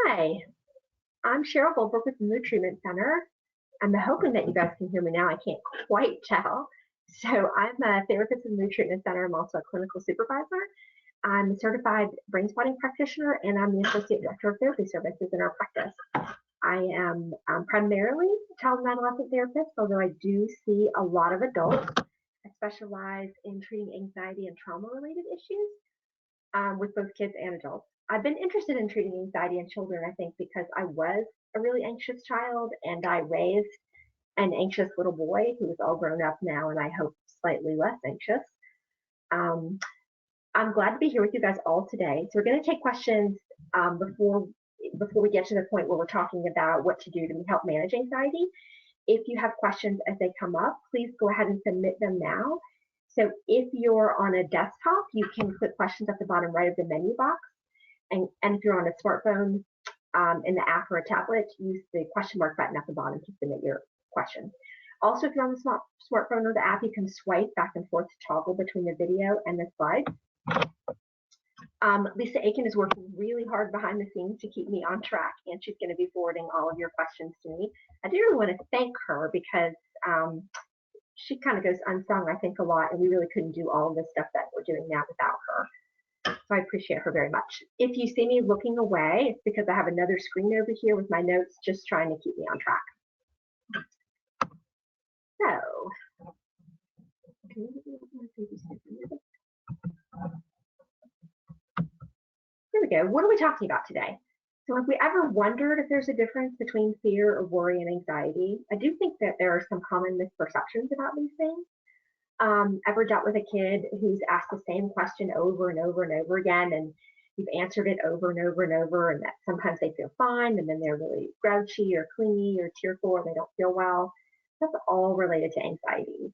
Hi, I'm Cheryl Goldberg with the Mood Treatment Center. I'm hoping that you guys can hear me now. I can't quite tell. So I'm a therapist in the Mood Treatment Center. I'm also a clinical supervisor. I'm a certified brain spotting practitioner, and I'm the associate director of therapy services in our practice. I am primarily a child and adolescent therapist, although I do see a lot of adults. I specialize in treating anxiety and trauma-related issues with both kids and adults. I've been interested in treating anxiety in children, I think, because I was a really anxious child and I raised an anxious little boy who is all grown up now and I hope slightly less anxious. Um, I'm glad to be here with you guys all today. So we're going to take questions before we get to the point where we're talking about what to do to help manage anxiety. If you have questions as they come up, please go ahead and submit them now. So if you're on a desktop, you can click questions at the bottom right of the menu box. And if you're on a smartphone in the app or a tablet, use the question mark button at the bottom to submit your question. Also, if you're on the smartphone or the app, you can swipe back and forth to toggle between the video and the slides. Lisa Aiken is working really hard behind the scenes to keep me on track, and she's going to be forwarding all of your questions to me. I do really want to thank her because she kind of goes unsung, I think, a lot, and we really couldn't do all of the stuff that we're doing now without her. So I appreciate her very much. If you see me looking away, it's because I have another screen over here with my notes just trying to keep me on track. So, here we go. What are we talking about today? So have we ever wondered if there's a difference between fear or worry and anxiety? I do think that there are some common misperceptions about these things. Ever dealt with a kid who's asked the same question over and over and over again, and you've answered it over and over and over, and that sometimes they feel fine, and then they're really grouchy or clingy or tearful, or they don't feel well? That's all related to anxiety.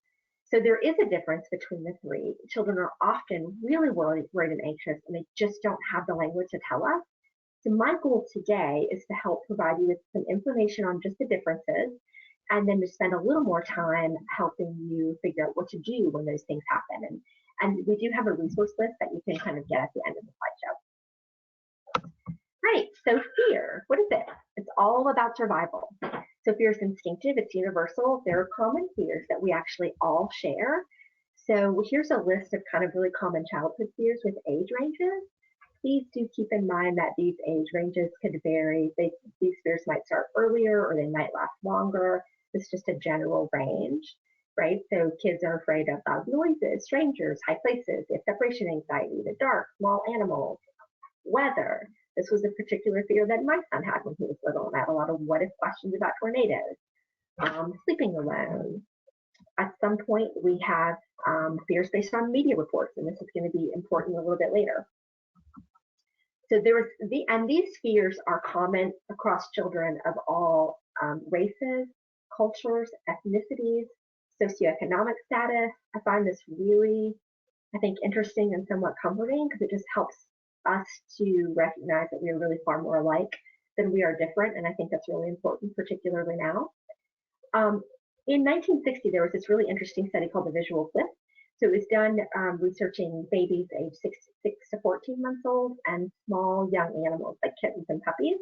So there is a difference between the three. Children are often really worried and anxious, and they just don't have the language to tell us. So my goal today is to help provide you with some information on just the differences, and then to spend a little more time helping you figure out what to do when those things happen. And we do have a resource list that you can kind of get at the end of the slideshow. Right, so fear, what is it? It's all about survival. So fear is instinctive, it's universal. There are common fears that we actually all share. So here's a list of kind of really common childhood fears with age ranges. Please do keep in mind that these age ranges could vary. These fears might start earlier or they might last longer. It's just a general range, right? So kids are afraid of loud noises, strangers, high places, they have separation anxiety, the dark, small animals, weather. This was a particular fear that my son had when he was little, and I had a lot of what if questions about tornadoes. Sleeping alone. At some point, we have fears based on media reports, and this is going to be important a little bit later. So these fears are common across children of all races, cultures, ethnicities, socioeconomic status. I find this really, I think, interesting and somewhat comforting because it just helps us to recognize that we are really far more alike than we are different, and I think that's really important, particularly now. In 1960, there was this really interesting study called the visual cliff. So it was done researching babies aged 6 to 14 months old and small young animals like kittens and puppies.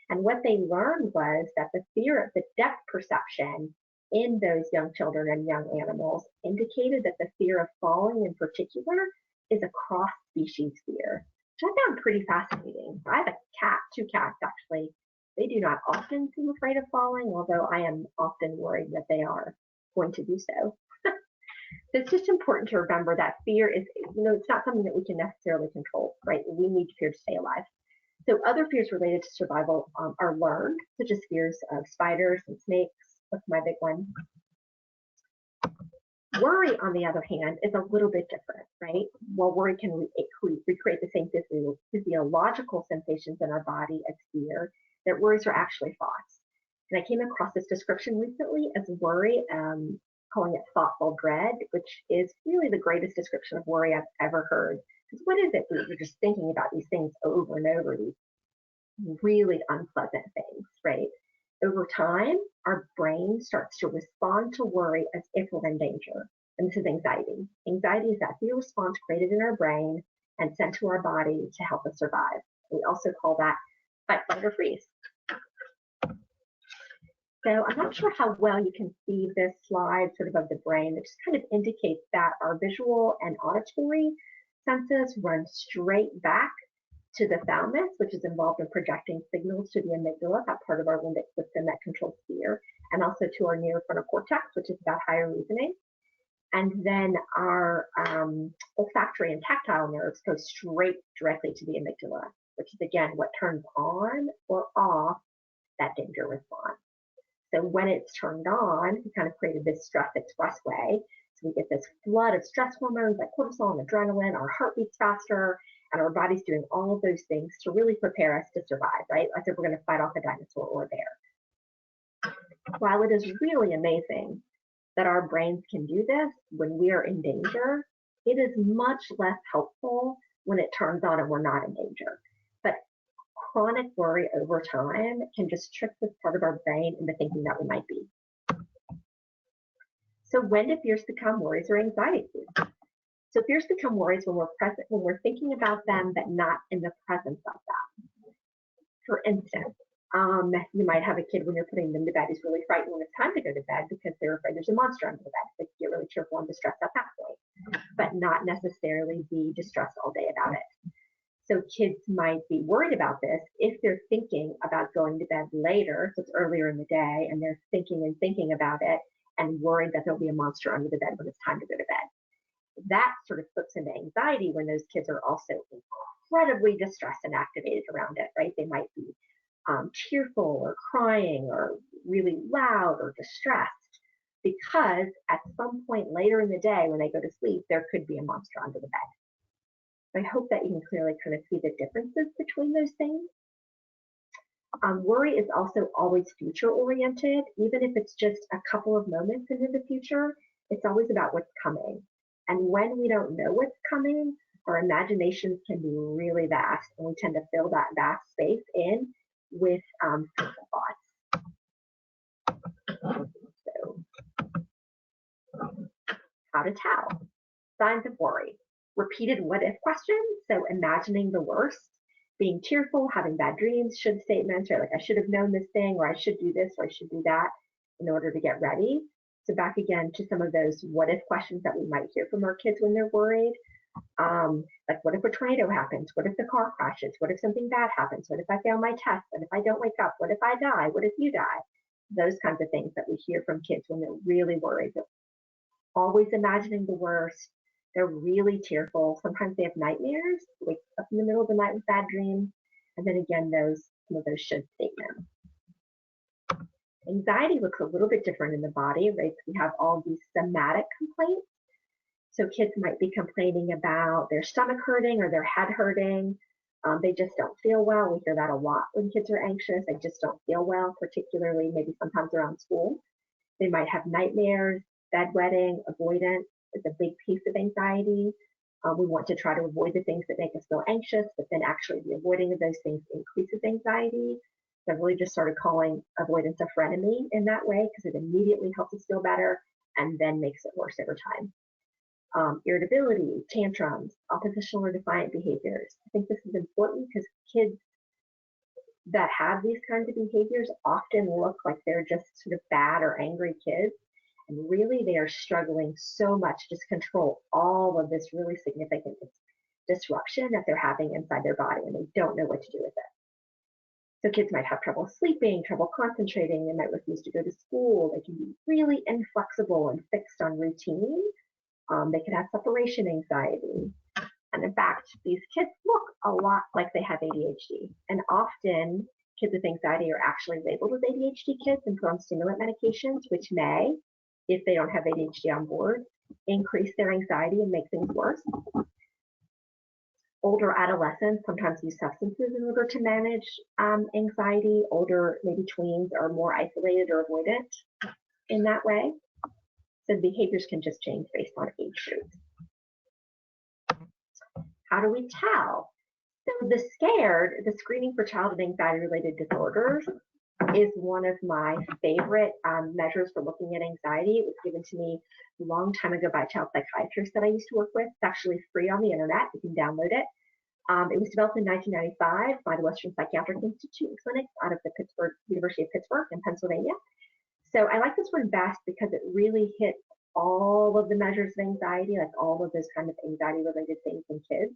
And what they learned was that the fear of the depth perception in those young children and young animals indicated that the fear of falling in particular is a cross-species fear, which I found pretty fascinating. I have a cat, 2 cats actually. They do not often seem afraid of falling, although I am often worried that they are going to do so. So it's just important to remember that fear is, it's not something that we can necessarily control, right? We need fear to stay alive. So other fears related to survival are learned, such as fears of spiders and snakes. That's my big one. Worry, on the other hand, is a little bit different, right? While worry can recreate the same physiological sensations in our body as fear, that worries are actually thoughts. And I came across this description recently as worry, calling it thoughtful dread, which is really the greatest description of worry I've ever heard. Because what is it? We're just thinking about these things over and over, these really unpleasant things, right? Over time, our brain starts to respond to worry as if we're in danger. And this is anxiety. Anxiety is that fear response created in our brain and sent to our body to help us survive. We also call that fight, flight, or freeze. So I'm not sure how well you can see this slide sort of the brain. It just kind of indicates that our visual and auditory senses run straight back to the thalamus, which is involved in projecting signals to the amygdala, that part of our limbic system that controls fear, and also to our neurofrontal cortex, which is about higher reasoning. And then our olfactory and tactile nerves go directly to the amygdala, which is again what turns on or off that danger response. So when it's turned on, we kind of created this stress expressway. So we get this flood of stress hormones like cortisol and adrenaline, our heart beats faster, and our body's doing all of those things to really prepare us to survive, right? As if we're going to fight off a dinosaur or a bear. While it is really amazing that our brains can do this when we are in danger, it is much less helpful when it turns on and we're not in danger. But chronic worry over time can just trick this part of our brain into thinking that we might be. So when do fears become worries or anxieties? So fears become worries when we're thinking about them, but not in the presence of them. For instance, you might have a kid when you're putting them to bed who's really frightened when it's time to go to bed because they're afraid there's a monster under the bed. They get really cheerful and distressed at that point, but not necessarily be distressed all day about it. So kids might be worried about this if they're thinking about going to bed later, so it's earlier in the day, and they're thinking about it and worried that there'll be a monster under the bed when it's time to go to bed. That sort of flips into anxiety when those kids are also incredibly distressed and activated around it, right? They might be tearful or crying or really loud or distressed because at some point later in the day when they go to sleep, there could be a monster under the bed. I hope that you can clearly kind of see the differences between those things. Worry is also always future oriented, even if it's just a couple of moments into the future, it's always about what's coming. And when we don't know what's coming, our imaginations can be really vast, and we tend to fill that vast space in with simple thoughts. So, how to tell? Signs of worry. Repeated what if questions, so imagining the worst, being tearful, having bad dreams, should statements, or like I should have known this thing, or I should do this, or I should do that in order to get ready. So back again to some of those what if questions that we might hear from our kids when they're worried. Like what if a tornado happens? What if the car crashes? What if something bad happens? What if I fail my test? What if I don't wake up? What if I die? What if you die? Those kinds of things that we hear from kids when they're really worried. They're always imagining the worst. They're really tearful. Sometimes they have nightmares, wake up in the middle of the night with bad dreams. And then again, some of those should statements. Anxiety looks a little bit different in the body, right? We have all these somatic complaints. So kids might be complaining about their stomach hurting or their head hurting. They just don't feel well. We hear that a lot when kids are anxious. They just don't feel well, particularly maybe sometimes around school. They might have nightmares, bedwetting, avoidance is a big piece of anxiety. We want to try to avoid the things that make us feel anxious, but then actually the avoiding of those things increases anxiety. So I really just started calling avoidance a frenemy in that way because it immediately helps us feel better and then makes it worse over time. Irritability, tantrums, oppositional or defiant behaviors. I think this is important because kids that have these kinds of behaviors often look like they're just sort of bad or angry kids. And really they are struggling so much to just control all of this really significant disruption that they're having inside their body, and they don't know what to do with it. So kids might have trouble sleeping, trouble concentrating, they might refuse to go to school, they can be really inflexible and fixed on routine. They could have separation anxiety. And in fact, these kids look a lot like they have ADHD. And often kids with anxiety are actually labeled as ADHD kids and put on stimulant medications, which may, if they don't have ADHD on board, increase their anxiety and make things worse. Older adolescents sometimes use substances in order to manage anxiety. Older, maybe tweens, are more isolated or avoidant in that way. So behaviors can just change based on age groups. How do we tell? So the SCARED, the Screening for Childhood Anxiety-Related Disorders, is one of my favorite measures for looking at anxiety. It was given to me a long time ago by a child psychiatrist that I used to work with. It's actually free on the internet. You can download it. It was developed in 1995 by the Western Psychiatric Institute and Clinics out of the University of Pittsburgh in Pennsylvania. So I like this one best because it really hits all of the measures of anxiety, like all of those kind of anxiety-related things in kids.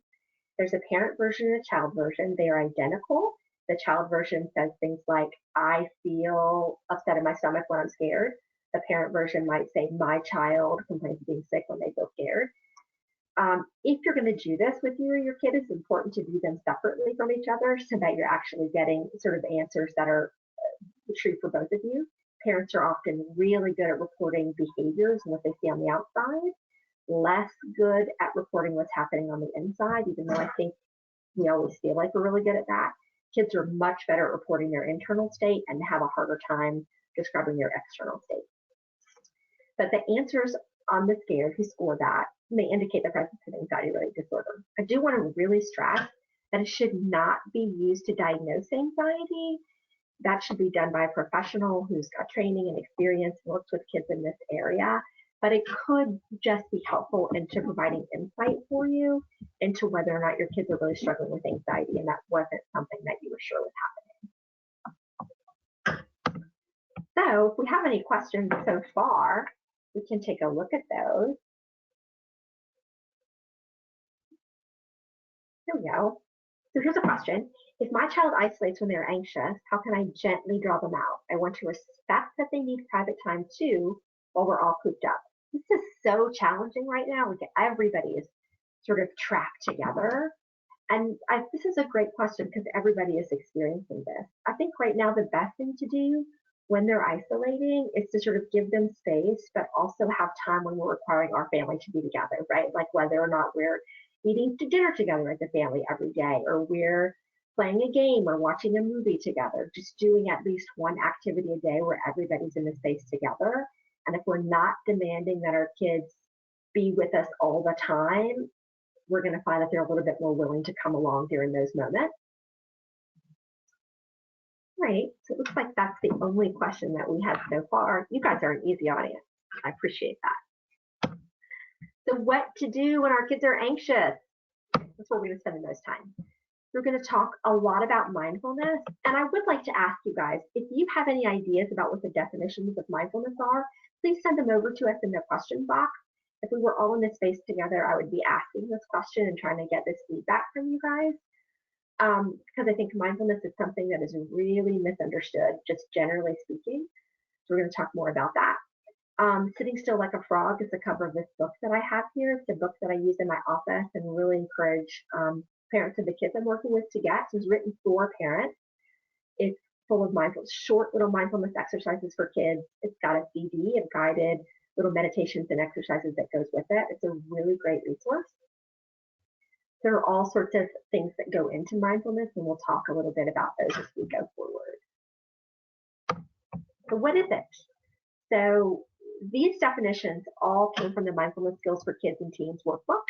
There's a parent version and a child version. They are identical. The child version says things like, I feel upset in my stomach when I'm scared. The parent version might say, my child complains of being sick when they feel scared. If you're going to do this with you or your kid, it's important to view them separately from each other so that you're actually getting sort of answers that are true for both of you. Parents are often really good at reporting behaviors and what they see on the outside, less good at reporting what's happening on the inside, even though I think we always feel like we're really good at that. Kids are much better at reporting their internal state and have a harder time describing their external state. But the answers on the scale, if you score that, may indicate the presence of anxiety-related disorder. I do want to really stress that it should not be used to diagnose anxiety. That should be done by a professional who's got training and experience, works with kids in this area. But it could just be helpful into providing insight for you into whether or not your kids are really struggling with anxiety and that wasn't something that you were sure was happening. So if we have any questions so far, we can take a look at those. Here we go. So here's a question. If my child isolates when they're anxious, how can I gently draw them out? I want to respect that they need private time too while we're all cooped up. This is so challenging right now. Like everybody is sort of trapped together. And this is a great question because everybody is experiencing this. I think right now the best thing to do when they're isolating is to sort of give them space, but also have time when we're requiring our family to be together, right? Like whether or not we're eating dinner together as a family every day, or we're playing a game or watching a movie together, just doing at least one activity a day where everybody's in the space together. And if we're not demanding that our kids be with us all the time, we're going to find that they're a little bit more willing to come along during those moments. Right, so it looks like that's the only question that we have so far. You guys are an easy audience. I appreciate that. So what to do when our kids are anxious? That's where we're going to spend the most time. We're going to talk a lot about mindfulness, and I would like to ask you guys, if you have any ideas about what the definitions of mindfulness are, please send them over to us in the question box. If we were all in this space together, I would be asking this question and trying to get this feedback from you guys. Because I think mindfulness is something that is really misunderstood, just generally speaking. So we're going to talk more about that. Sitting Still Like a Frog is the cover of this book that I have here. It's a book that I use in my office and really encourage parents of the kids I'm working with to get. So it's written for parents. It's full of short little mindfulness exercises for kids. It's got a CD of guided little meditations and exercises that goes with it. It's a really great resource. There are all sorts of things that go into mindfulness, and we'll talk a little bit about those as we go forward. So what is it? So these definitions all came from the Mindfulness Skills for Kids and Teens workbook.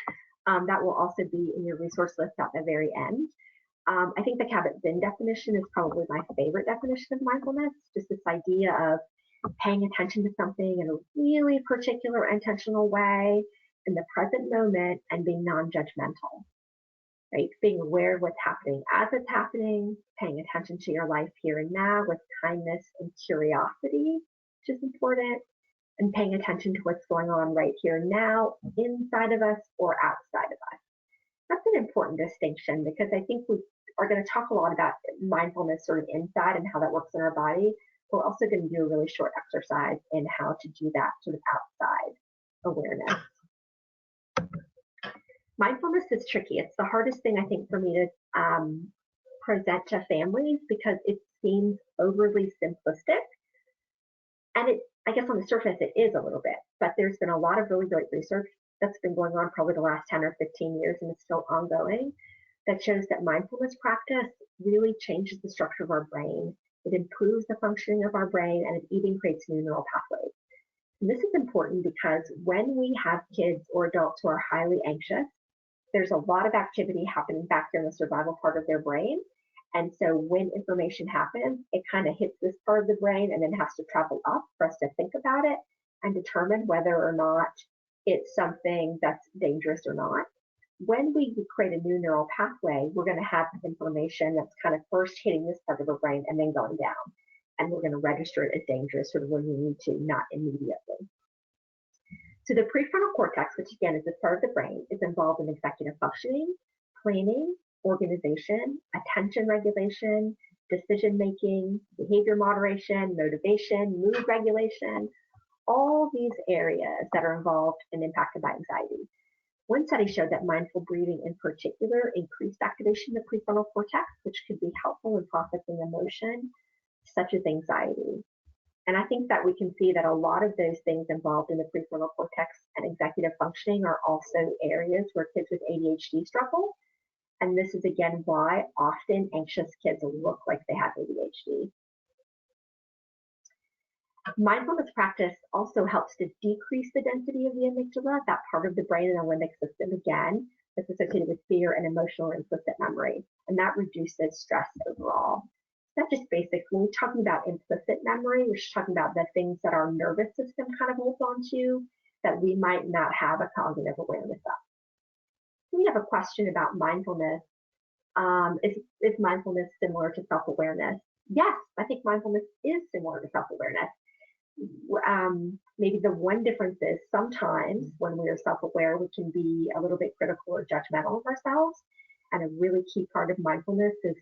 That will also be in your resource list at the very end. I think the Kabat-Zinn definition is probably my favorite definition of mindfulness, just this idea of paying attention to something in a really particular intentional way in the present moment and being non-judgmental. Right? Being aware of what's happening as it's happening, paying attention to your life here and now with kindness and curiosity, which is important, and paying attention to what's going on right here and now, inside of us or outside of us. That's an important distinction because I think we are going to talk a lot about mindfulness sort of inside and how that works in our body. We're also going to do a really short exercise in how to do that sort of outside awareness. Mindfulness is tricky. It's the hardest thing I think for me to present to families because it seems overly simplistic. And I guess on the surface it is a little bit, but there's been a lot of really great research that's been going on probably the last 10 or 15 years and it's still ongoing that shows that mindfulness practice really changes the structure of our brain. It improves the functioning of our brain and it even creates new neural pathways. And this is important because when we have kids or adults who are highly anxious, there's a lot of activity happening back there in the survival part of their brain. And so when information happens, it kind of hits this part of the brain and then has to travel up for us to think about it and determine whether or not it's something that's dangerous or not. when we create a new neural pathway, we're going to have information that's kind of first hitting this part of our brain and then going down. And we're going to register it as dangerous sort of when we need to, not immediately. So the prefrontal cortex, which again is this part of the brain, is involved in executive functioning, planning, organization, attention regulation, decision making, behavior moderation, motivation, mood regulation, all these areas that are involved and impacted by anxiety. One study showed that mindful breathing in particular increased activation of the prefrontal cortex, which could be helpful in processing emotion, such as anxiety. And I think that we can see that a lot of those things involved in the prefrontal cortex and executive functioning are also areas where kids with ADHD struggle. And this is again why often anxious kids look like they have ADHD. Mindfulness practice also helps to decrease the density of the amygdala, that part of the brain and the limbic system, again, that's associated with fear and emotional or implicit memory. And that reduces stress overall. It's not just basic. When we're talking about implicit memory, we're just talking about the things that our nervous system kind of holds on to that we might not have a cognitive awareness of. We have a question about mindfulness. Is mindfulness similar to self-awareness? Yes, I think mindfulness is similar to self-awareness. Maybe the one difference is sometimes when we are self-aware, we can be a little bit critical or judgmental of ourselves. And a really key part of mindfulness is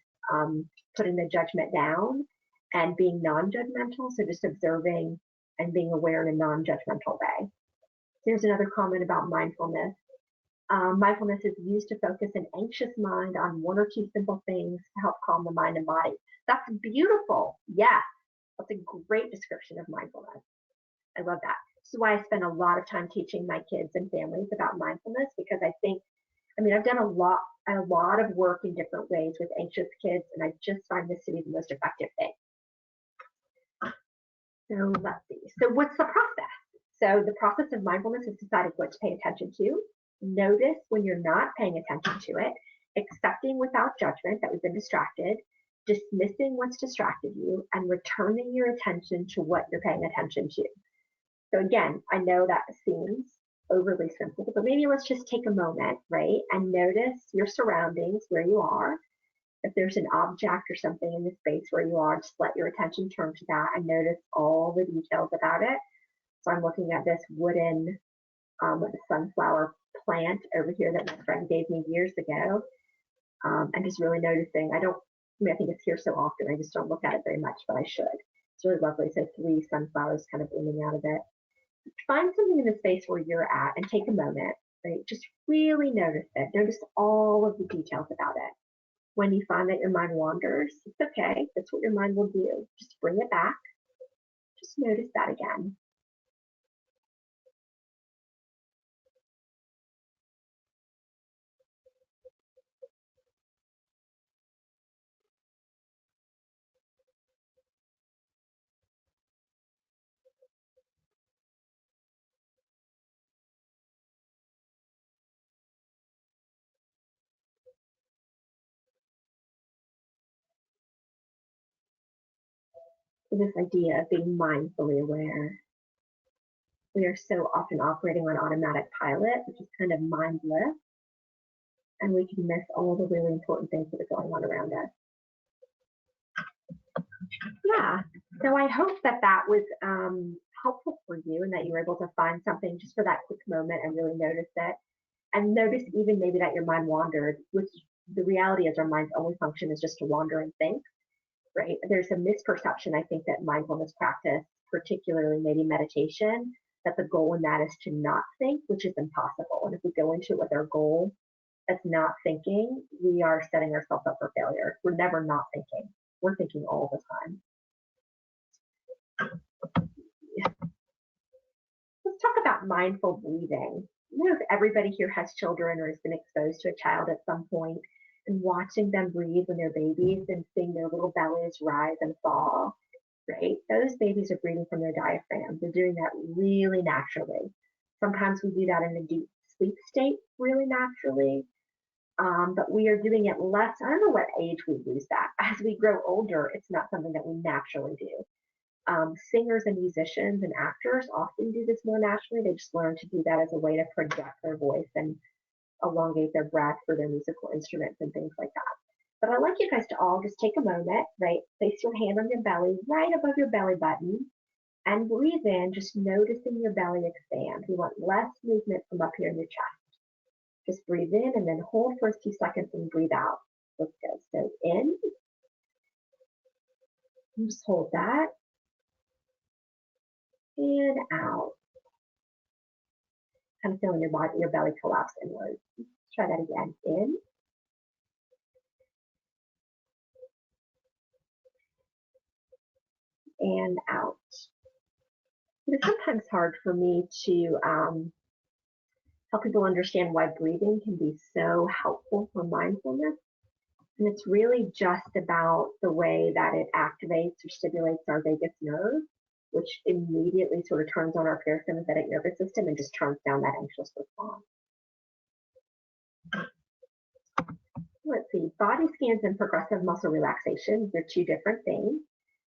putting the judgment down and being non-judgmental. So just observing and being aware in a non-judgmental way. Here's another comment about mindfulness. Mindfulness is used to focus an anxious mind on one or two simple things to help calm the mind and body. That's beautiful. Yes, that's a great description of mindfulness. I love that. This is why I spend a lot of time teaching my kids and families about mindfulness, because I think, I've done a lot of work in different ways with anxious kids, and I just find this to be the most effective thing. So let's see. So what's the process? So the process of mindfulness is deciding what to pay attention to, notice when you're not paying attention to it, accepting without judgment that we've been distracted, dismissing what's distracted you, and returning your attention to what you're paying attention to. So again, I know that seems overly simple, but maybe let's just take a moment, right, and notice your surroundings, where you are. If there's an object or something in the space where you are, just let your attention turn to that and notice all the details about it. So I'm looking at this wooden sunflower plant over here that my friend gave me years ago. I'm just really noticing. I think it's here so often. I just don't look at it very much, but I should. It's really lovely. So 3 sunflowers kind of blooming out of it. Find something in the space where you're at and take a moment, right? Just really notice it. Notice all of the details about it. When you find that your mind wanders, it's okay. That's what your mind will do. Just bring it back. Just notice that again. So this idea of being mindfully aware. We are so often operating on automatic pilot, which is kind of mindless, and we can miss all the really important things that are going on around us. Yeah, so I hope that that was helpful for you and that you were able to find something just for that quick moment and really notice it. And notice even maybe that your mind wandered, which the reality is our mind's only function is just to wander and think, right? There's a misperception, I think, that mindfulness practice, particularly maybe meditation, that the goal in that is to not think, which is impossible. And if we go into it with our goal as not thinking, we are setting ourselves up for failure. We're never not thinking. We're thinking all the time. Let's talk about mindful breathing. If everybody here has children or has been exposed to a child at some point, and watching them breathe when they're babies and seeing their little bellies rise and fall, right? Those babies are breathing from their diaphragm. They're doing that really naturally. Sometimes we do that in a deep sleep state really naturally, but we are doing it less. I don't know what age we lose that. As we grow older, it's not something that we naturally do. Singers and musicians and actors often do this more naturally. They just learn to do that as a way to project their voice and elongate their breath for their musical instruments and things like that. But I'd like you guys to all just take a moment, right? Place your hand on your belly, right above your belly button, and breathe in, just noticing your belly expand. We want less movement from up here in your chest. Just breathe in and then hold for a few seconds and breathe out. Let's go. So in, just hold that, and out. Kind of feeling your belly collapse inward. Try that again. In, and out. It's sometimes hard for me to help people understand why breathing can be so helpful for mindfulness. And it's really just about the way that it activates or stimulates our vagus nerve, which immediately sort of turns on our parasympathetic nervous system and just turns down that anxious response. Let's see, body scans and progressive muscle relaxation, they're two different things.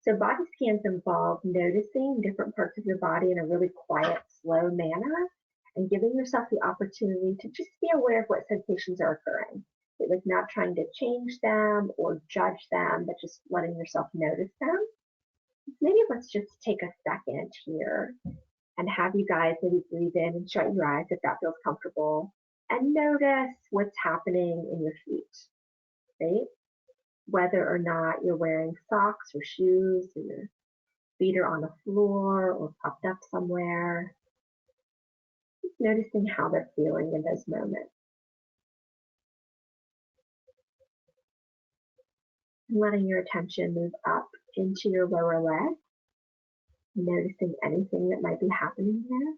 So body scans involve noticing different parts of your body in a really quiet, slow manner and giving yourself the opportunity to just be aware of what sensations are occurring. It was not trying to change them or judge them, but just letting yourself notice them. Maybe let's just take a second here and have you guys maybe breathe in and shut your eyes if that feels comfortable and notice what's happening in your feet, right? Whether or not you're wearing socks or shoes, or your feet are on the floor or propped up somewhere. Just noticing how they're feeling in those moments. And letting your attention move up into your lower leg, noticing anything that might be happening there.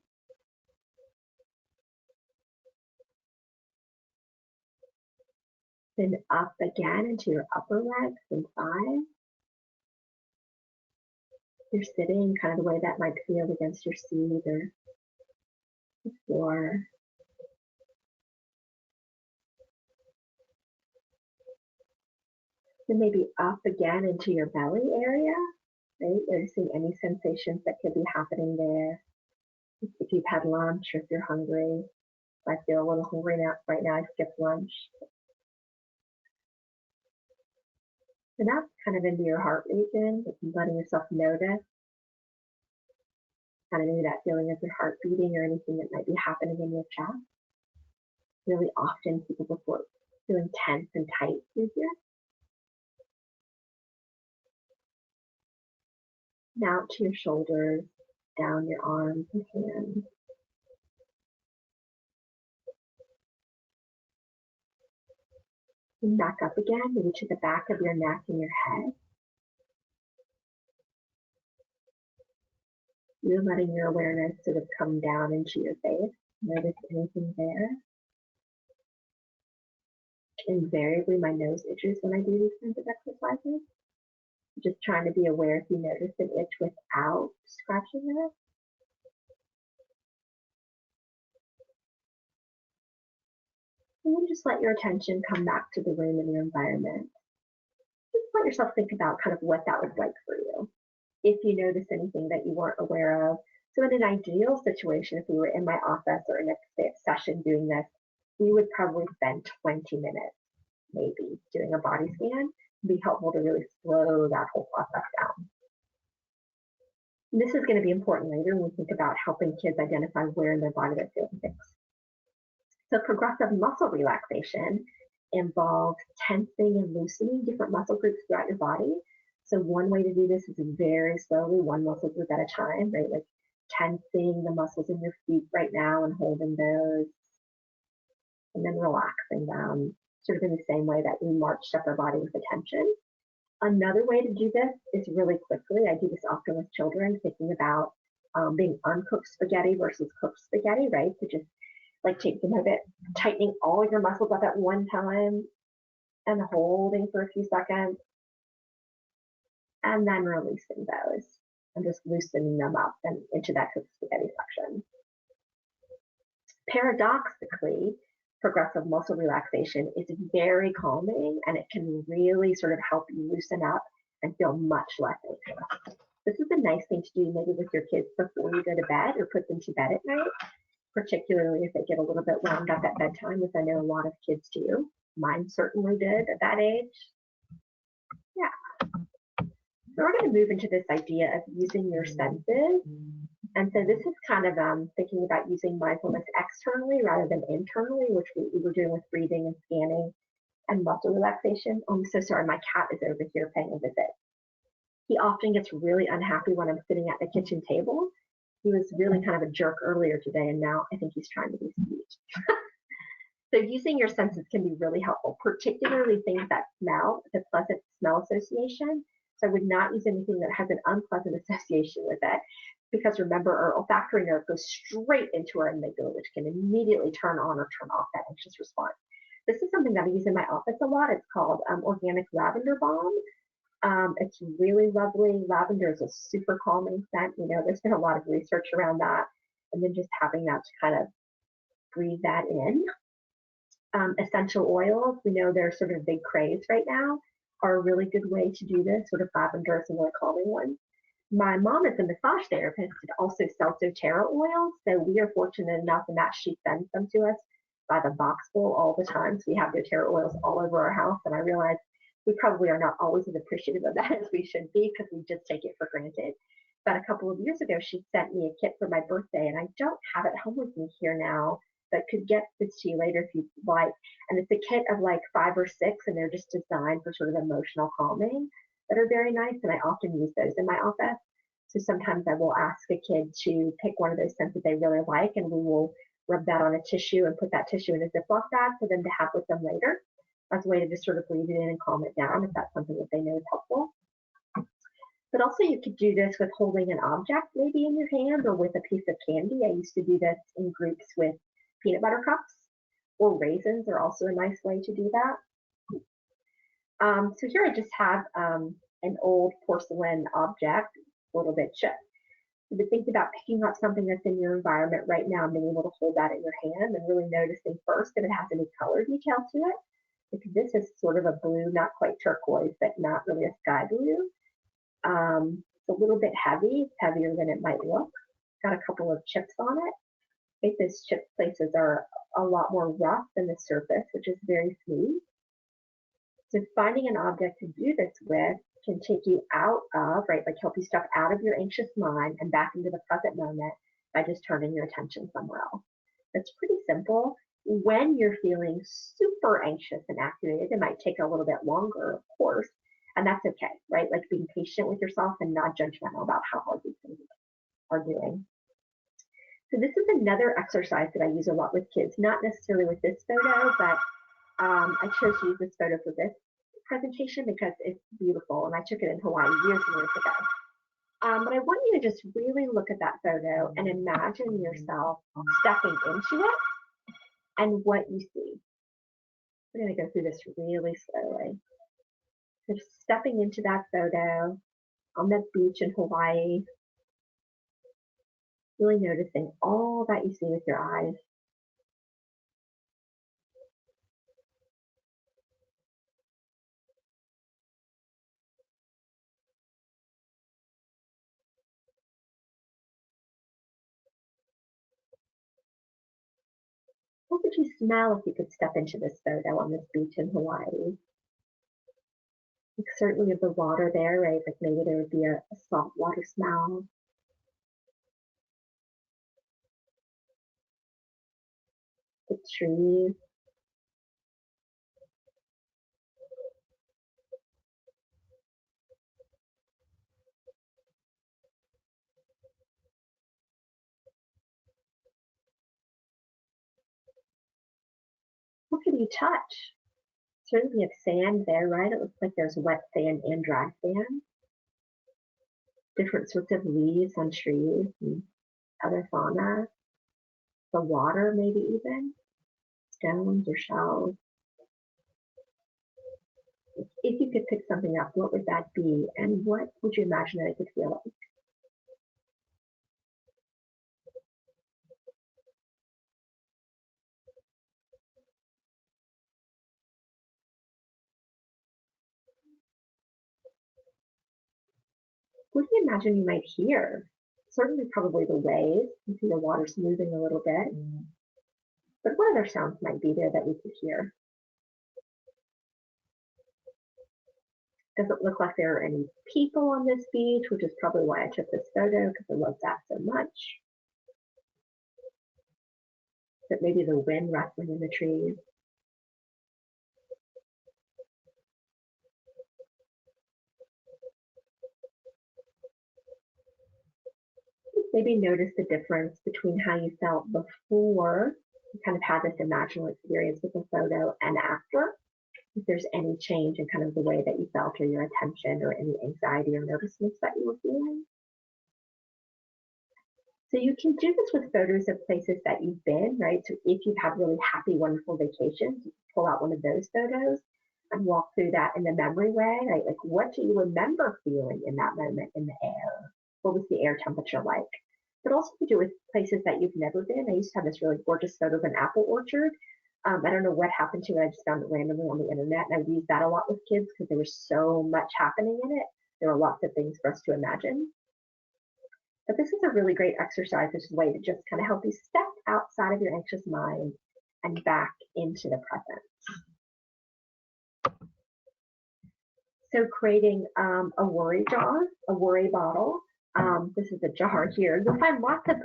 Then up again into your upper legs and thighs. You're sitting, kind of the way that might feel against your seat or the floor. Then maybe up again into your belly area, right? Noticing any sensations that could be happening there. If you've had lunch or if you're hungry. If I feel a little hungry right now, I skipped lunch. And that's kind of into your heart region, letting yourself notice kind of maybe that feeling of your heart beating or anything that might be happening in your chest. Really often people report feeling tense and tight through here. Now to your shoulders, down your arms and hands. And back up again, maybe to the back of your neck and your head. You're letting your awareness sort of come down into your face. Notice anything there. Invariably, my nose itches when I do these kinds of exercises. Just trying to be aware if you notice an itch without scratching it. And then just let your attention come back to the room and your environment. Just let yourself think about kind of what that was like for you. If you notice anything that you weren't aware of. So in an ideal situation, if we were in my office or in a session doing this, we would probably spend 20 minutes maybe doing a body scan. It'd be helpful to really slow that whole process down. And this is going to be important later when we think about helping kids identify where in their body they're feeling things. So progressive muscle relaxation involves tensing and loosening different muscle groups throughout your body. So one way to do this is very slowly, one muscle group at a time, right? Like tensing the muscles in your feet right now and holding those, and then relaxing them, sort of in the same way that we marched up our body with attention. Another way to do this is really quickly. I do this often with children, thinking about being uncooked spaghetti versus cooked spaghetti, right? So just like taking a bit, tightening all your muscles up at one time and holding for a few seconds, and then releasing those and just loosening them up and into that cooked spaghetti section. Paradoxically, progressive muscle relaxation is very calming, and it can really sort of help you loosen up and feel much less anxious. This is a nice thing to do maybe with your kids before you go to bed or put them to bed at night. particularly if they get a little bit wound up at bedtime, as I know a lot of kids do. Mine certainly did at that age. Yeah. So we're going to move into this idea of using your senses. And so this is kind of thinking about using mindfulness externally rather than internally, which we were doing with breathing and scanning and muscle relaxation. Oh, I'm so sorry. My cat is over here paying a visit. He often gets really unhappy when I'm sitting at the kitchen table. He was really kind of a jerk earlier today, and now I think he's trying to be sweet. So using your senses can be really helpful, particularly things that smell, the pleasant smell association. So I would not use anything that has an unpleasant association with it, because remember, our olfactory nerve goes straight into our amygdala, which can immediately turn on or turn off that anxious response. This is something that I use in my office a lot. It's called organic lavender balm. It's really lovely. Lavender is a super calming scent. You know, there's been a lot of research around that. And then just having that to kind of breathe that in. Essential oils, we know they're sort of big craze right now, are a really good way to do this. Sort of lavender is a more calming one. My mom is a massage therapist and also sells doTERRA oils. So we are fortunate enough in that she sends them to us by the boxful all the time. So we have doTERRA oils all over our house. And I realize we probably are not always as appreciative of that as we should be, because we just take it for granted. But a couple of years ago, she sent me a kit for my birthday, and I don't have it home with me here now, but could get this to you later if you'd like. And it's a kit of like 5 or 6, and they're just designed for sort of emotional calming that are very nice. And I often use those in my office. So sometimes I will ask a kid to pick one of those scents that they really like, and we will rub that on a tissue and put that tissue in a Ziploc bag for them to have with them later, as a way to just sort of breathe it in and calm it down if that's something that they know is helpful. But also you could do this with holding an object maybe in your hand, or with a piece of candy. I used to do this in groups with peanut butter cups, or raisins are also a nice way to do that. So here I just have an old porcelain object, a little bit chipped. So to think about picking up something that's in your environment right now and being able to hold that in your hand and really noticing first if it has any color detail to it. Because this is sort of a blue, not quite turquoise, but not really a sky blue. It's a little bit heavy. It's heavier than it might look. Got a couple of chips on it. I think those chip places are a lot more rough than the surface, which is very smooth. So finding an object to do this with can take you out of, right, like help you step out of your anxious mind and back into the present moment by just turning your attention somewhere else. It's pretty simple. When you're feeling super anxious and activated, it might take a little bit longer, of course, and that's okay, right? Like being patient with yourself and not judgmental about how hard these things are doing. So this is another exercise that I use a lot with kids, not necessarily with this photo, but I chose to use this photo for this presentation because it's beautiful, and I took it in Hawaii years and years ago. But I want you to just really look at that photo and imagine yourself stepping into it and what you see. We're going to go through this really slowly. So just stepping into that photo on the beach in Hawaii, really noticing all that you see with your eyes. What would you smell if you could step into this photo on this beach in Hawaii? Like certainly of the water there, right? Like maybe there would be a salt water smell. The trees. What can you touch? Certainly have sand there, right? It looks like there's wet sand and dry sand. Different sorts of leaves on trees and other fauna. The water, maybe even. Stones or shells. If you could pick something up, what would that be? And what would you imagine that it could feel like? What do you imagine you might hear? certainly probably the waves. You can see the water's moving a little bit. But what other sounds might be there that we could hear? Doesn't look like there are any people on this beach, which is probably why I took this photo, because I love that so much. But maybe the wind rustling in the trees. Maybe notice the difference between how you felt before you kind of had this imaginal experience with the photo and after. If there's any change in kind of the way that you felt or your attention or any anxiety or nervousness that you were feeling. So you can do this with photos of places that you've been, right? So if you've had really happy, wonderful vacations, you can pull out one of those photos and walk through that in the memory way, right? Like, what do you remember feeling in that moment in the air? What was the air temperature like? But also to do with places that you've never been. I used to have this really gorgeous photo of an apple orchard. I don't know what happened to it. I just found it randomly on the internet, and I would use that a lot with kids because there was so much happening in it. There were lots of things for us to imagine. But this is a really great exercise, which is a way to just kind of help you step outside of your anxious mind and back into the present. So creating a worry jar, a worry bottle. This is a jar here. You'll find lots of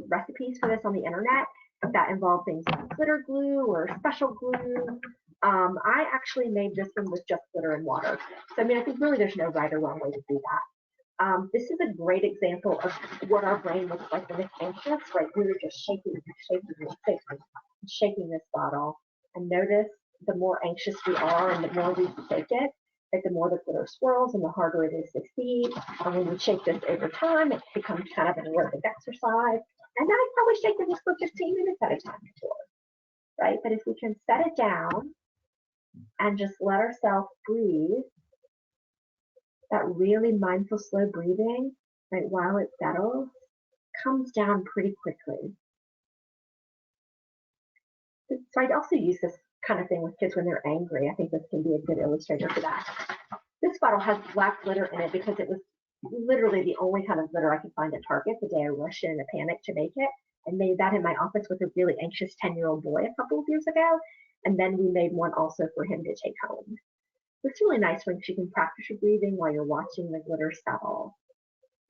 recipes for this on the internet that involve things like glitter glue or special glue. I actually made this one with just glitter and water. So I mean, I think really there's no right or wrong way to do that. This is a great example of what our brain looks like when it's anxious, right? We were just shaking this bottle. And notice the more anxious we are and the more we shake it, like the more the glitter swirls and the harder it is to see. And when we shake this over time, it becomes kind of an aerobic exercise. And then I probably shake it just for 15 minutes at a time before, right? But if we can set it down and just let ourselves breathe, that really mindful, slow breathing, right, while it settles, comes down pretty quickly. So I'd also use this kind of thing with kids when they're angry. I think this can be a good illustrator for that. This bottle has black glitter in it because it was literally the only kind of glitter I could find at Target the day I rushed in a panic to make it. I made that in my office with a really anxious 10-year-old boy a couple of years ago. And then we made one also for him to take home. It's really nice when you can practice your breathing while you're watching the glitter settle.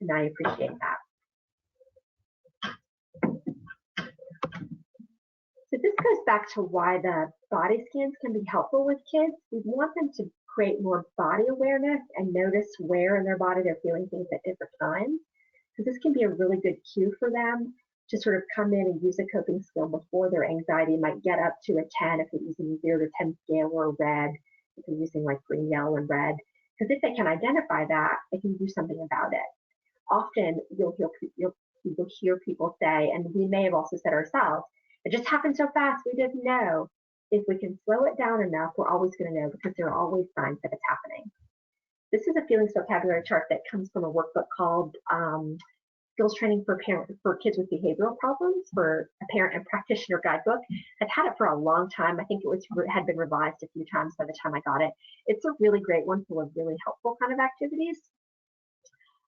And I appreciate that. So this goes back to why the body scans can be helpful with kids. We want them to create more body awareness and notice where in their body they're feeling things at different times. So this can be a really good cue for them to sort of come in and use a coping skill before their anxiety might get up to a 10 if they're using a 0 to 10 scale, or red if they're using like green, yellow, and red. Because if they can identify that, they can do something about it. Often you'll hear people say, and we may have also said ourselves, it just happened so fast, we didn't know. If we can slow it down enough, we're always going to know, because there are always signs that it's happening. This is a feelings vocabulary chart that comes from a workbook called Skills Training for Kids with Behavioral Problems, for a parent and practitioner guidebook. I've had it for a long time. I think it had been revised a few times by the time I got it. It's a really great one full of really helpful kind of activities.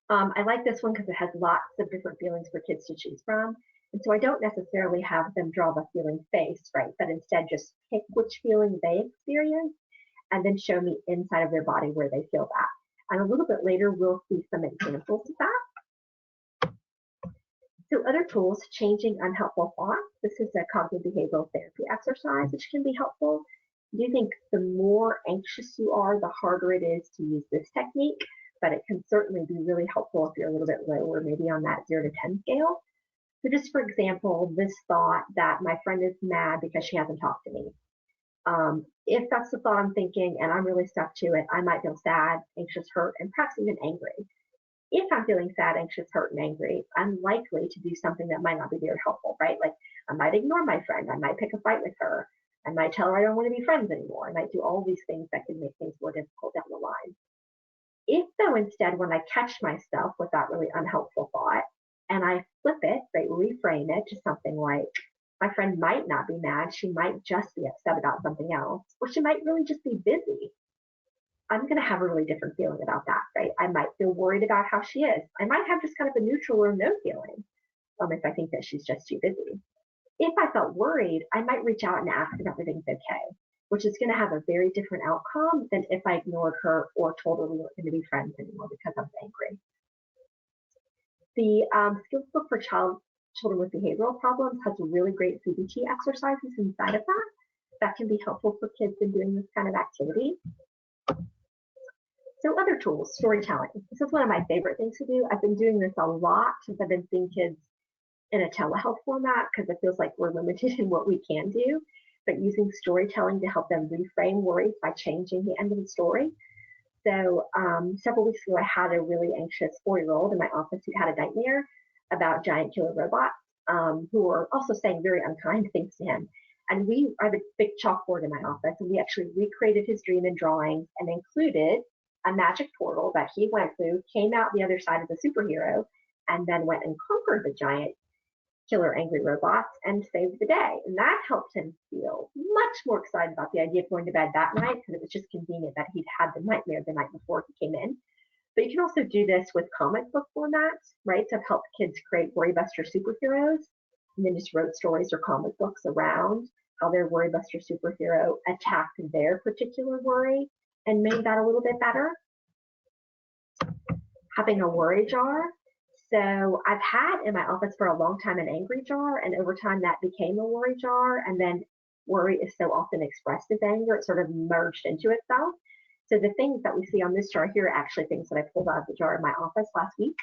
I like this one because it has lots of different feelings for kids to choose from. And so I don't necessarily have them draw the feeling face, right? But instead just pick which feeling they experience and then show me inside of their body where they feel that. And a little bit later, we'll see some examples of that. So other tools, changing unhelpful thoughts. This is a cognitive behavioral therapy exercise, which can be helpful. I do think the more anxious you are, the harder it is to use this technique, but it can certainly be really helpful if you're a little bit lower, maybe on that 0 to 10 scale. So just for example, this thought that my friend is mad because she hasn't talked to me. If that's the thought I'm thinking and I'm really stuck to it, I might feel sad, anxious, hurt, and perhaps even angry. If I'm feeling sad, anxious, hurt, and angry, I'm likely to do something that might not be very helpful, right? Like I might ignore my friend, I might pick a fight with her, I might tell her I don't want to be friends anymore, I might do all these things that could make things more difficult down the line. If though instead, when I catch myself with that really unhelpful thought, and I flip it, right, reframe it to something like, my friend might not be mad, she might just be upset about something else, or she might really just be busy. I'm going to have a really different feeling about that, right? I might feel worried about how she is. I might have just kind of a neutral or no feeling if I think that she's just too busy. If I felt worried, I might reach out and ask if everything's okay, which is going to have a very different outcome than if I ignored her or told her we weren't going to be friends anymore because I was angry. The skills book for children with behavioral problems has really great CBT exercises inside of that can be helpful for kids in doing this kind of activity. So other tools, storytelling. This is one of my favorite things to do. I've been doing this a lot since I've been seeing kids in a telehealth format because it feels like we're limited in what we can do, but using storytelling to help them reframe worries by changing the end of the story. So several weeks ago, I had a really anxious 4-year-old in my office who had a nightmare about giant killer robots who were also saying very unkind things to him. And I have a big chalkboard in my office, and we actually recreated his dream in drawings and included a magic portal that he went through, came out the other side of the superhero, and then went and conquered the giant killer angry robots and saved the day. And that helped him feel much more excited about the idea of going to bed that night because it was just convenient that he'd had the nightmare the night before he came in. But you can also do this with comic book formats, right? So I've helped kids create worry buster superheroes and then just wrote stories or comic books around how their worry buster superhero attacked their particular worry and made that a little bit better. Having a worry jar. So I've had in my office for a long time an angry jar, and over time that became a worry jar. And then worry is so often expressed as anger, it sort of merged into itself. So the things that we see on this jar here are actually things that I pulled out of the jar in my office last week.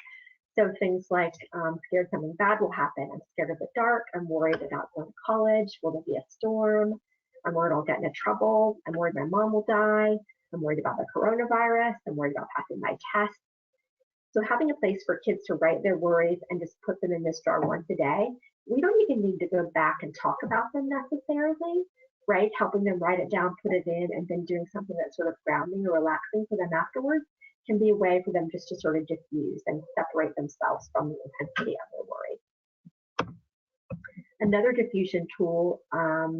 So things like I'm scared something bad will happen. I'm scared of the dark. I'm worried about going to college. Will there be a storm? I'm worried I'll get into trouble. I'm worried my mom will die. I'm worried about the coronavirus. I'm worried about passing my test. So having a place for kids to write their worries and just put them in this jar once a day, we don't even need to go back and talk about them necessarily, right? Helping them write it down, put it in, and then doing something that's sort of grounding or relaxing for them afterwards can be a way for them just to sort of diffuse and separate themselves from the intensity of their worry. Another diffusion tool,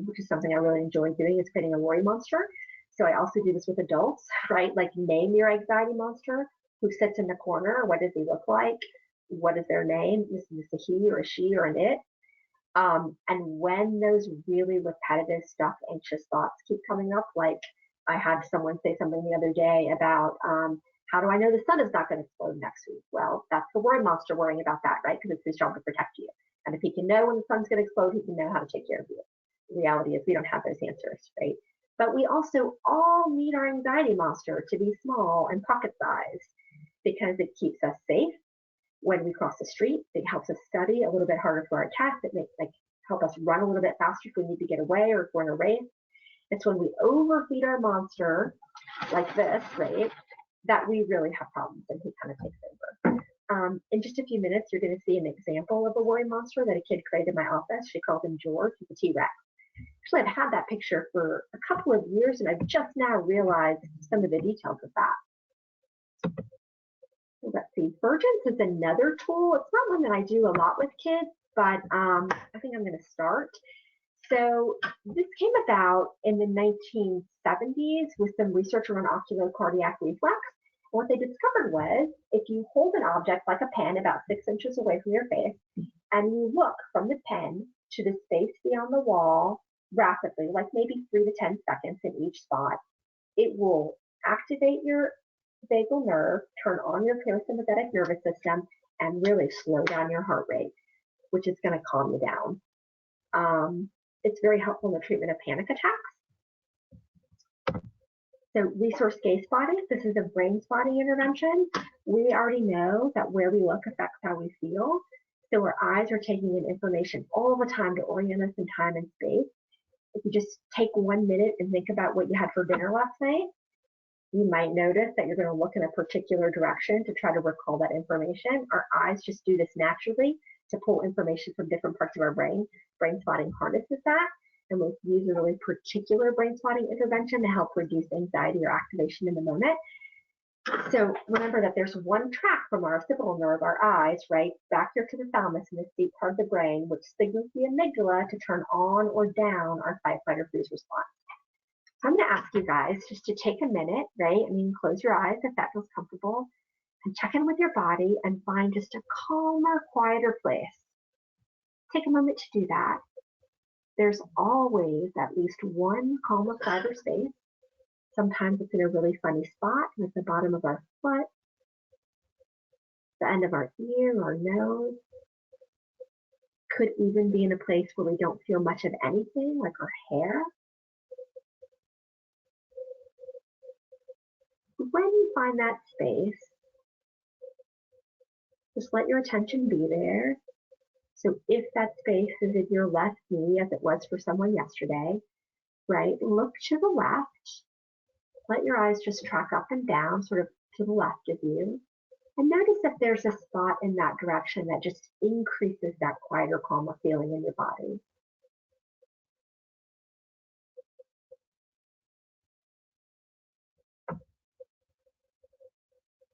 which is something I really enjoy doing, is creating a worry monster. So I also do this with adults, right? Like name your anxiety monster. Who sits in the corner? What does he look like? What is their name? Is this a he or a she or an it? And when those really repetitive, stuck, anxious thoughts keep coming up, like I had someone say something the other day about, how do I know the sun is not going to explode next week? Well, that's the worry monster worrying about that, right? Because it's his job to protect you. And if he can know when the sun's going to explode, he can know how to take care of you. The reality is we don't have those answers, right? But we also all need our anxiety monster to be small and pocket-sized because it keeps us safe when we cross the street. It helps us study a little bit harder for our tests. It makes help us run a little bit faster if we need to get away or if we're in a race. It's when we overfeed our monster like this, right, that we really have problems and he kind of takes over. In just a few minutes, you're going to see an example of a worry monster that a kid created in my office. She called him George. He's a T-Rex. Actually, I've had that picture for a couple of years, and I've just now realized some of the details of that. Let's see, Vergence is another tool. It's not one that I do a lot with kids, but I think I'm going to start. So this came about in the 1970s with some research around ocular cardiac reflex. And what they discovered was if you hold an object like a pen about 6 inches away from your face, and you look from the pen to the space beyond the wall rapidly, like maybe 3 to 10 seconds in each spot, it will activate your vagal nerve, turn on your parasympathetic nervous system, and really slow down your heart rate, which is going to calm you down. It's very helpful in the treatment of panic attacks. So resource gaze spotting, this is a brain spotting intervention. We already know that where we look affects how we feel. So our eyes are taking in information all the time to orient us in time and space. If you just take 1 minute and think about what you had for dinner last night, you might notice that you're going to look in a particular direction to try to recall that information. Our eyes just do this naturally to pull information from different parts of our brain. Brain spotting harnesses that, and we'll use a really particular brain spotting intervention to help reduce anxiety or activation in the moment. So remember that there's one track from our occipital nerve, our eyes, right, back here to the thalamus in this deep part of the brain, which signals the amygdala to turn on or down our fight, flight, or freeze response. So I'm going to ask you guys just to take a minute, right? I mean, close your eyes if that feels comfortable, and check in with your body and find just a calmer, quieter place. Take a moment to do that. There's always at least one calmer, quieter space. Sometimes it's in a really funny spot, at the bottom of our foot, the end of our ear or nose. Could even be in a place where we don't feel much of anything, like our hair. When you find that space, just let your attention be there. So if that space is in your left knee, as it was for someone yesterday, right, look to the left. Let your eyes just track up and down, sort of to the left of you. And notice if there's a spot in that direction that just increases that quieter, calmer feeling in your body.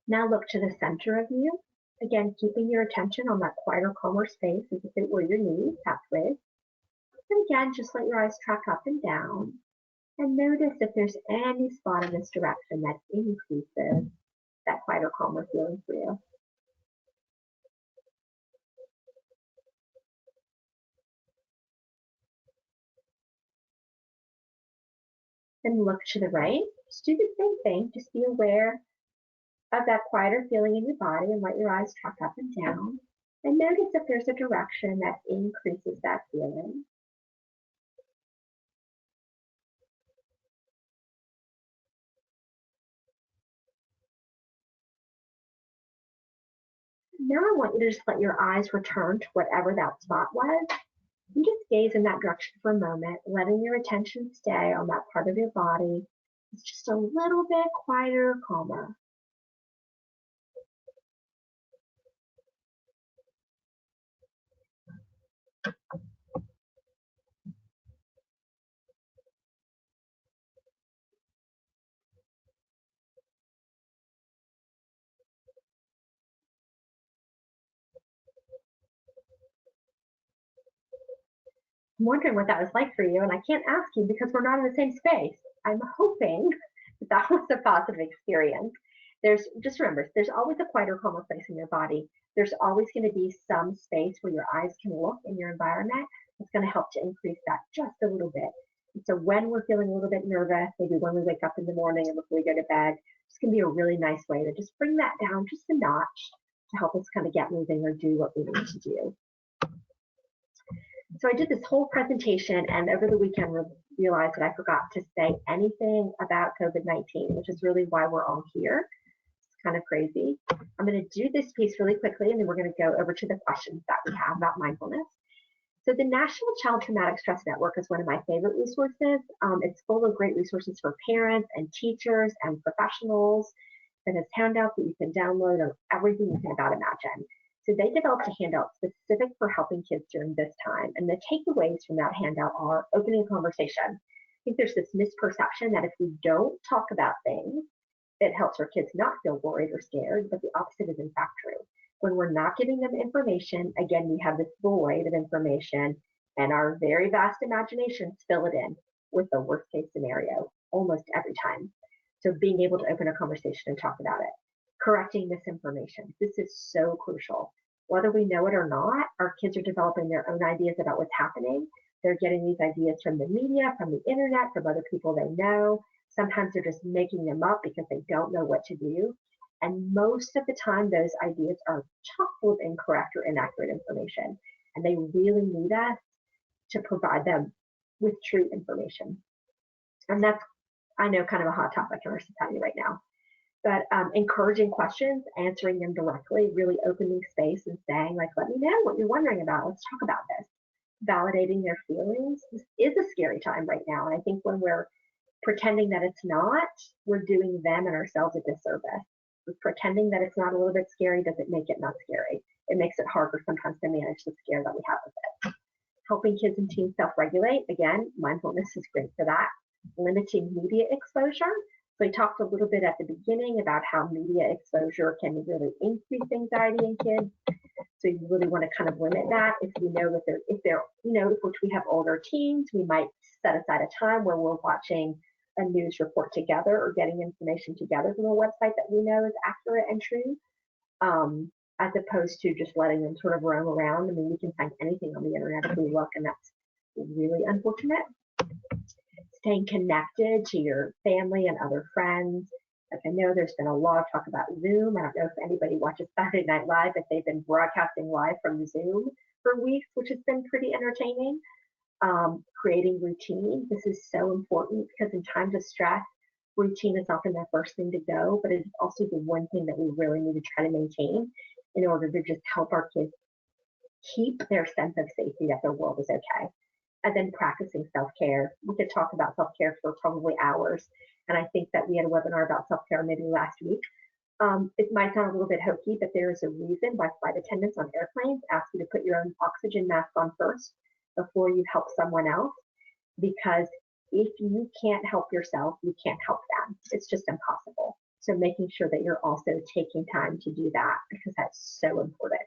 Now look to the center of you. Again, keeping your attention on that quieter, calmer space as if it were your knee, halfway. And again, just let your eyes track up and down. And notice if there's any spot in this direction that increases that quieter, calmer feeling for you. Then look to the right. Just do the same thing. Just be aware of that quieter feeling in your body and let your eyes track up and down. And notice if there's a direction that increases that feeling. Now I want you to just let your eyes return to whatever that spot was. And just gaze in that direction for a moment, letting your attention stay on that part of your body. It's just a little bit quieter, calmer. I'm wondering what that was like for you, and I can't ask you because we're not in the same space. I'm hoping that that was a positive experience. Just remember, there's always a quieter, calmer place in your body. There's always going to be some space where your eyes can look in your environment. It's going to help to increase that just a little bit. And so when we're feeling a little bit nervous, maybe when we wake up in the morning and before we go to bed, it's going to be a really nice way to just bring that down just a notch to help us kind of get moving or do what we need to do. So I did this whole presentation, and over the weekend realized that I forgot to say anything about COVID-19, which is really why we're all here. It's kind of crazy. I'm going to do this piece really quickly, and then we're going to go over to the questions that we have about mindfulness. So the National Child Traumatic Stress Network is one of my favorite resources. It's full of great resources for parents and teachers and professionals. It has handouts that you can download on everything you can about imagine. So they developed a handout specific for helping kids during this time. And the takeaways from that handout are opening a conversation. I think there's this misperception that if we don't talk about things, it helps our kids not feel worried or scared, but the opposite is in fact true. When we're not giving them information, again, we have this void of information, and our very vast imaginations fill it in with the worst case scenario almost every time. So being able to open a conversation and talk about it. Correcting misinformation. This is so crucial. Whether we know it or not, our kids are developing their own ideas about what's happening. They're getting these ideas from the media, from the internet, from other people they know. Sometimes they're just making them up because they don't know what to do. And most of the time, those ideas are chock full of incorrect or inaccurate information. And they really need us to provide them with true information. And that's, I know, kind of a hot topic in our society right now. But encouraging questions, answering them directly, really opening space and saying, like, let me know what you're wondering about. Let's talk about this. Validating their feelings. This is a scary time right now. And I think when we're pretending that it's not, we're doing them and ourselves a disservice. Pretending that it's not a little bit scary doesn't make it not scary. It makes it harder sometimes to manage the scare that we have with it. Helping kids and teens self-regulate. Again, mindfulness is great for that. Limiting media exposure. So we talked a little bit at the beginning about how media exposure can really increase anxiety in kids. So you really want to kind of limit that. If you know that if we have older teens, we might set aside a time where we're watching a news report together or getting information together from a website that we know is accurate and true, as opposed to just letting them sort of roam around. I mean, we can find anything on the internet if we look, and that's really unfortunate. Staying connected to your family and other friends. Like, I know there's been a lot of talk about Zoom. I don't know if anybody watches Saturday Night Live, but they've been broadcasting live from Zoom for weeks, which has been pretty entertaining. Creating routine. This is so important because in times of stress, routine is often the first thing to go, but it's also the one thing that we really need to try to maintain in order to just help our kids keep their sense of safety that their world is okay. And then practicing self-care. We could talk about self-care for probably hours. And I think that we had a webinar about self-care maybe last week. It might sound a little bit hokey, but there is a reason why flight attendants on airplanes ask you to put your own oxygen mask on first before you help someone else. Because if you can't help yourself, you can't help them. It's just impossible. So making sure that you're also taking time to do that, because that's so important.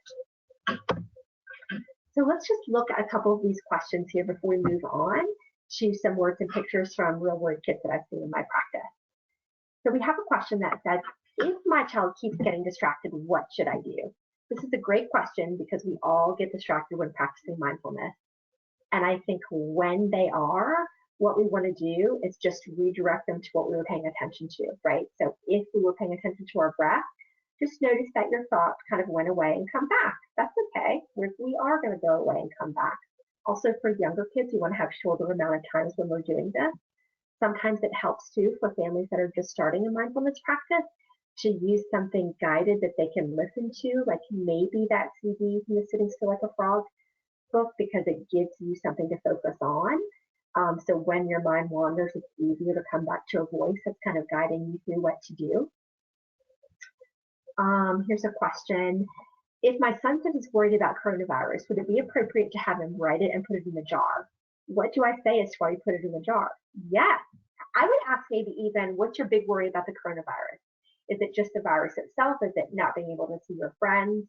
So let's just look at a couple of these questions here before we move on to some words and pictures from real world kids that I've seen in my practice. So we have a question that says, if my child keeps getting distracted, what should I do? This is a great question because we all get distracted when practicing mindfulness. And I think when they are, what we want to do is just redirect them to what we were paying attention to, right? So if we were paying attention to our breath, just notice that your thoughts kind of went away and come back. That's okay. We are going to go away and come back. Also, for younger kids, you want to have shorter amount of times when we're doing this. Sometimes it helps too for families that are just starting a mindfulness practice to use something guided that they can listen to, like maybe that CD from the Sitting Still Like a Frog book, because it gives you something to focus on. So when your mind wanders, it's easier to come back to a voice that's kind of guiding you through what to do. Here's a question. If my son says he's worried about coronavirus, would it be appropriate to have him write it and put it in the jar? What do I say as to why you put it in the jar? Yes. I would ask maybe even, what's your big worry about the coronavirus? Is it just the virus itself? Is it not being able to see your friends?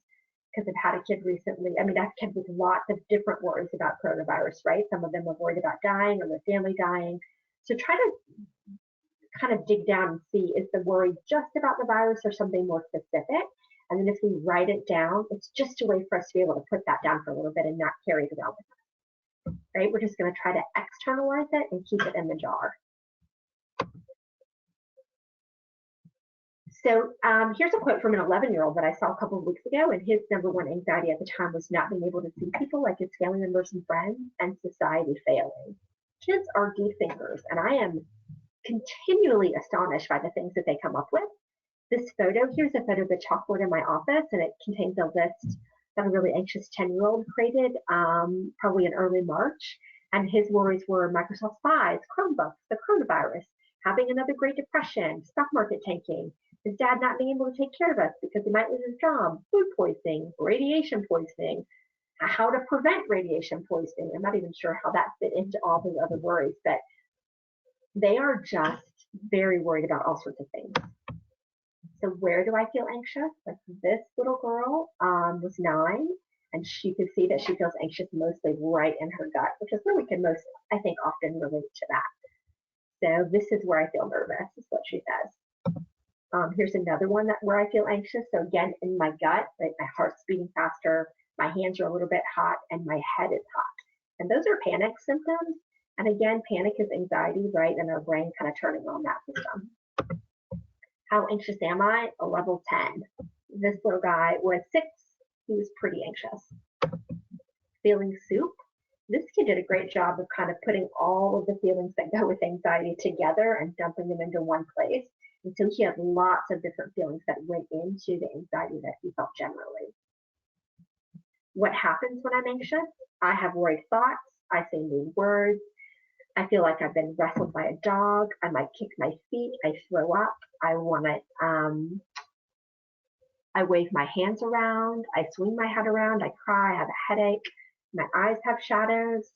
Because I've had a kid recently, I have kids with lots of different worries about coronavirus, right? Some of them are worried about dying or their family dying. So try to kind of dig down and see, is the worry just about the virus or something more specific? And then if we write it down, it's just a way for us to be able to put that down for a little bit and not carry it around with us, right? We're just going to try to externalize it and keep it in the jar. So here's a quote from an 11-year-old that I saw a couple of weeks ago, and his number one anxiety at the time was not being able to see people like his family members and friends, and society failing. Kids are deep thinkers, and I am continually astonished by the things that they come up with. This photo, here's a photo of the chalkboard in my office, and it contains a list that a really anxious 10-year-old created probably in early March. And his worries were Microsoft spies, Chromebooks, the coronavirus, having another Great Depression, stock market tanking, his dad not being able to take care of us because he might lose his job, food poisoning, radiation poisoning, how to prevent radiation poisoning. I'm not even sure how that fit into all the other worries, but they are just very worried about all sorts of things. So where do I feel anxious? Like this little girl was 9, and she could see that she feels anxious mostly right in her gut, which is where we can most, I think, often relate to that. So this is where I feel nervous, is what she says. Here's another one where I feel anxious. So again, in my gut, right, my heart's beating faster, my hands are a little bit hot, and my head is hot. And those are panic symptoms. And again, panic is anxiety, right? And our brain kind of turning on that system. How anxious am I? A level 10. This little guy was 6. He was pretty anxious. Feeling soup. This kid did a great job of kind of putting all of the feelings that go with anxiety together and dumping them into one place. And so he had lots of different feelings that went into the anxiety that he felt generally. What happens when I'm anxious? I have worried thoughts. I say new words. I feel like I've been wrestled by a dog. I might kick my feet. I throw up. I want to, I wave my hands around. I swing my head around. I cry. I have a headache. My eyes have shadows.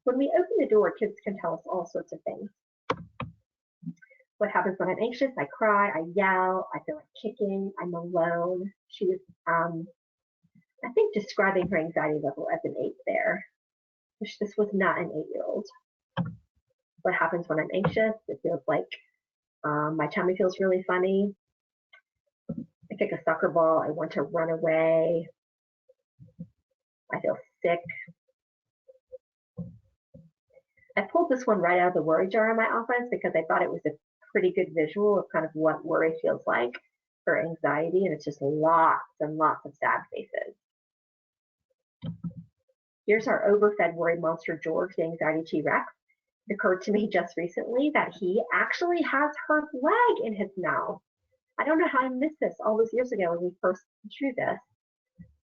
When we open the door, kids can tell us all sorts of things. What happens when I'm anxious? I cry. I yell. I feel like kicking. I'm alone. She was, I think, describing her anxiety level as an 8 there. This was not an 8-year-old. What happens when I'm anxious? It feels like my tummy feels really funny. I kick a soccer ball. I want to run away. I feel sick. I pulled this one right out of the worry jar in my office because I thought it was a pretty good visual of kind of what worry feels like for anxiety, and it's just lots and lots of sad faces. Here's our overfed worry monster, George, the anxiety T-Rex. It occurred to me just recently that he actually has her leg in his mouth. I don't know how I missed this all those years ago when we first drew this.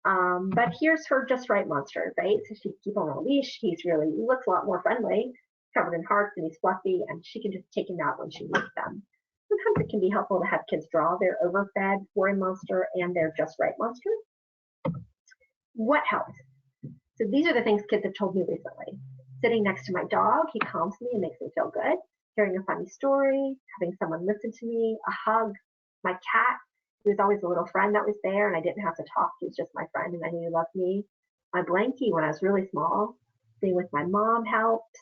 But here's her just right monster, right? So she can keep him on a leash. He looks a lot more friendly, covered in hearts, and he's fluffy, and she can just take him out when she needs them. Sometimes it can be helpful to have kids draw their overfed worry monster and their just right monster. What helps? So these are the things kids have told me recently. Sitting next to my dog, he calms me and makes me feel good. Hearing a funny story, having someone listen to me, a hug. My cat, he was always a little friend that was there, and I didn't have to talk. He was just my friend, and I knew he loved me. My blankie when I was really small. Being with my mom helped.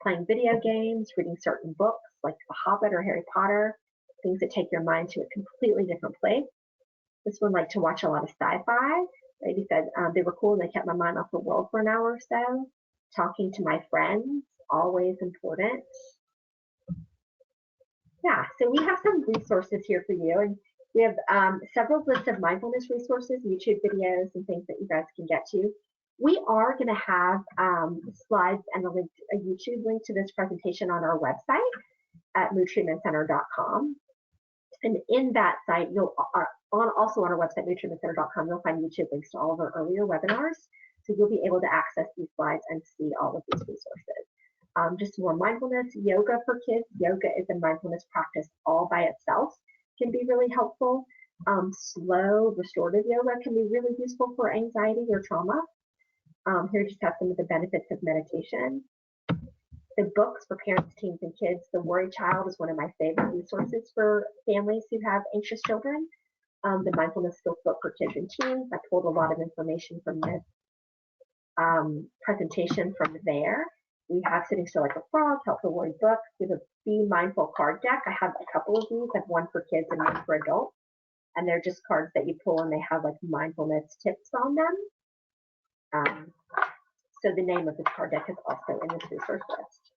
Playing video games, reading certain books like The Hobbit or Harry Potter, things that take your mind to a completely different place. This one liked to watch a lot of sci-fi. Lady said they were cool and they kept my mind off the world for an hour or so. Talking to my friends, always important. Yeah, so we have some resources here for you, and we have several lists of mindfulness resources, YouTube videos, and things that you guys can get to. We are going to have slides and a YouTube link to this presentation on our website at moodtreatmentcenter.com. And in that site, also on our website, moodtreatmentcenter.com, you'll find YouTube links to all of our earlier webinars. So you'll be able to access these slides and see all of these resources. Just more mindfulness, yoga for kids. Yoga is a mindfulness practice all by itself, can be really helpful. Slow restorative yoga can be really useful for anxiety or trauma. Here just have some of the benefits of meditation. The books for parents, teens, and kids. The Worry Child is one of my favorite resources for families who have anxious children. The Mindfulness Skills book for kids and teens. I pulled a lot of information from this presentation from there. We have Sitting Still Like a Frog, Helpful Worry book. We have a Be Mindful card deck. I have a couple of these. I have one for kids and one for adults. And they're just cards that you pull and they have like mindfulness tips on them. So the name of this card deck is also in this resource list.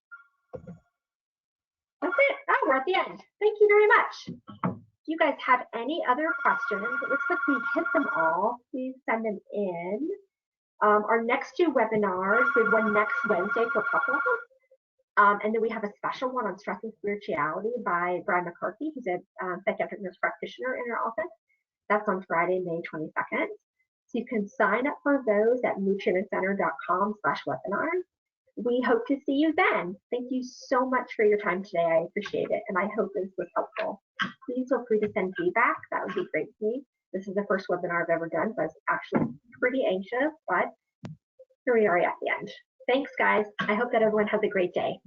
That's it. Oh, we're at the end. Thank you very much. If you guys have any other questions, it looks like we hit them all. Please send them in. Our next two webinars, we have one next Wednesday for couples. And then we have a special one on stress and spirituality by Brian McCarthy, who's a psychiatric nurse practitioner in our office. That's on Friday, May 22nd. So you can sign up for those at moodtreatmentcenter.com/webinars. We hope to see you then. Thank you so much for your time today. I appreciate it, and I hope this was helpful. Please feel free to send feedback. That would be great for me. This is the first webinar I've ever done, so I was actually pretty anxious, but here we are at the end. Thanks, guys. I hope that everyone has a great day.